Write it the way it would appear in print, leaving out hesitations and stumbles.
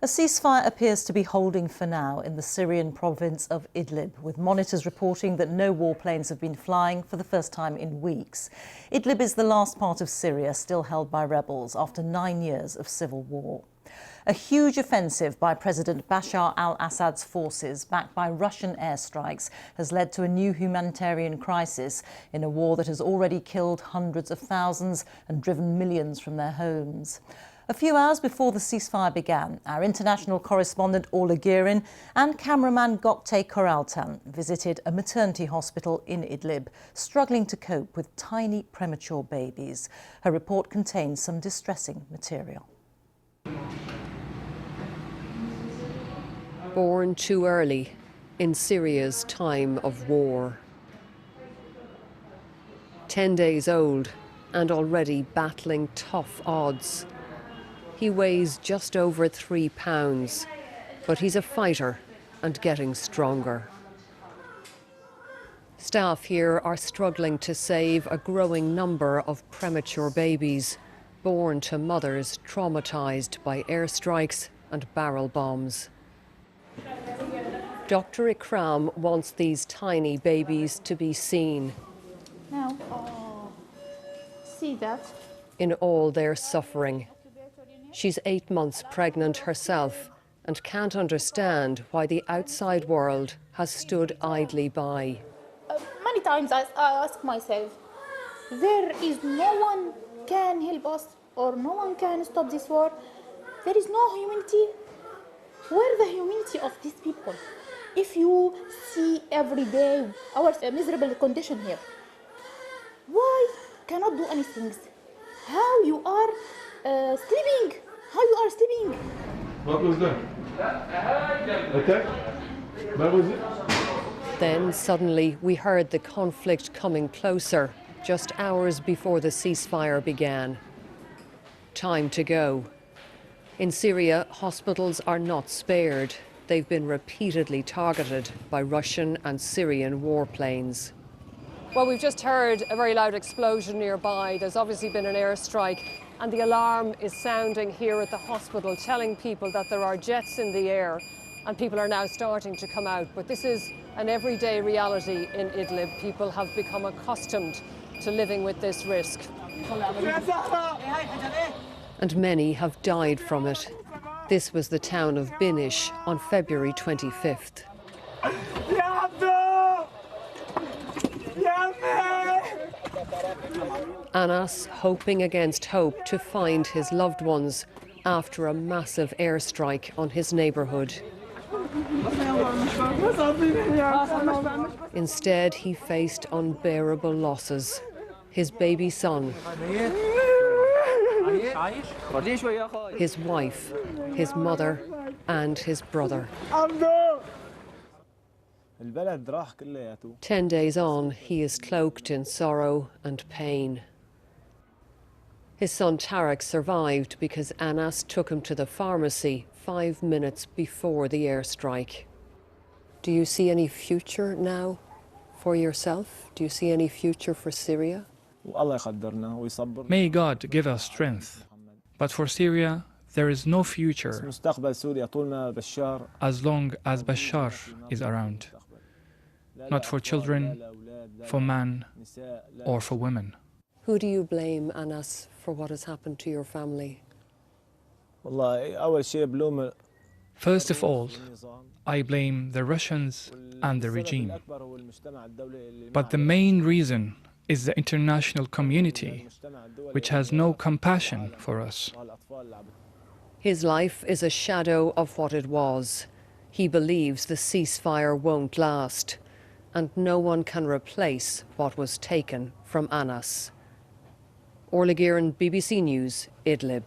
A ceasefire appears to be holding for now in the Syrian province of Idlib, with monitors reporting that no warplanes have been flying for the first time in weeks. Idlib is the last part of Syria still held by rebels after 9 years of civil war. A huge offensive by President Bashar al-Assad's forces, backed by Russian airstrikes, has led to a new humanitarian crisis in a war that has already killed hundreds of thousands and driven millions from their homes. A few hours before the ceasefire began, our international correspondent Orla Guerin and cameraman Gökte Koraltan visited a maternity hospital in Idlib, struggling to cope with tiny premature babies. Her report contains some distressing material. Born too early in Syria's time of war. 10 days old and already battling tough odds. He weighs just over 3 pounds, but he's a fighter and getting stronger. Staff here are struggling to save a growing number of premature babies, born to mothers traumatized by airstrikes and barrel bombs. Dr. Ikram wants these tiny babies to be seen. Now, see that? In all their suffering. She's 8 months pregnant herself and can't understand why the outside world has stood idly by. Many times I ask myself, there is no one can help us or no one can stop this war. There is no humanity. Where the humanity of these people? If you see every day our miserable condition here, why cannot do anything? How you are sleeping? How you are sleeping? What was that? Attack? What was it? Then suddenly we heard the conflict coming closer, just hours before the ceasefire began. Time to go. In Syria, hospitals are not spared. They've been repeatedly targeted by Russian and Syrian warplanes. Well, we've just heard a very loud explosion nearby. There's obviously been an airstrike, and the alarm is sounding here at the hospital, telling people that there are jets in the air, and people are now starting to come out. But this is an everyday reality in Idlib. People have become accustomed to living with this risk. And many have died from it. This was the town of Binish on February 25th. Anas hoping against hope to find his loved ones after a massive airstrike on his neighbourhood. Instead, he faced unbearable losses. His baby son, his wife, his mother, and his brother. 10 days on, he is cloaked in sorrow and pain. His son Tarek survived because Anas took him to the pharmacy 5 minutes before the airstrike. Do you see any future now for yourself? Do you see any future for Syria? May God give us strength. But for Syria, there is no future as long as Bashar is around. Not for children, for men, or for women. Who do you blame, Anas, for what has happened to your family? First of all, I blame the Russians and the regime. But the main reason is the international community, which has no compassion for us. His life is a shadow of what it was. He believes the ceasefire won't last, and no one can replace what was taken from Anas. Orla Guerin, BBC News, Idlib.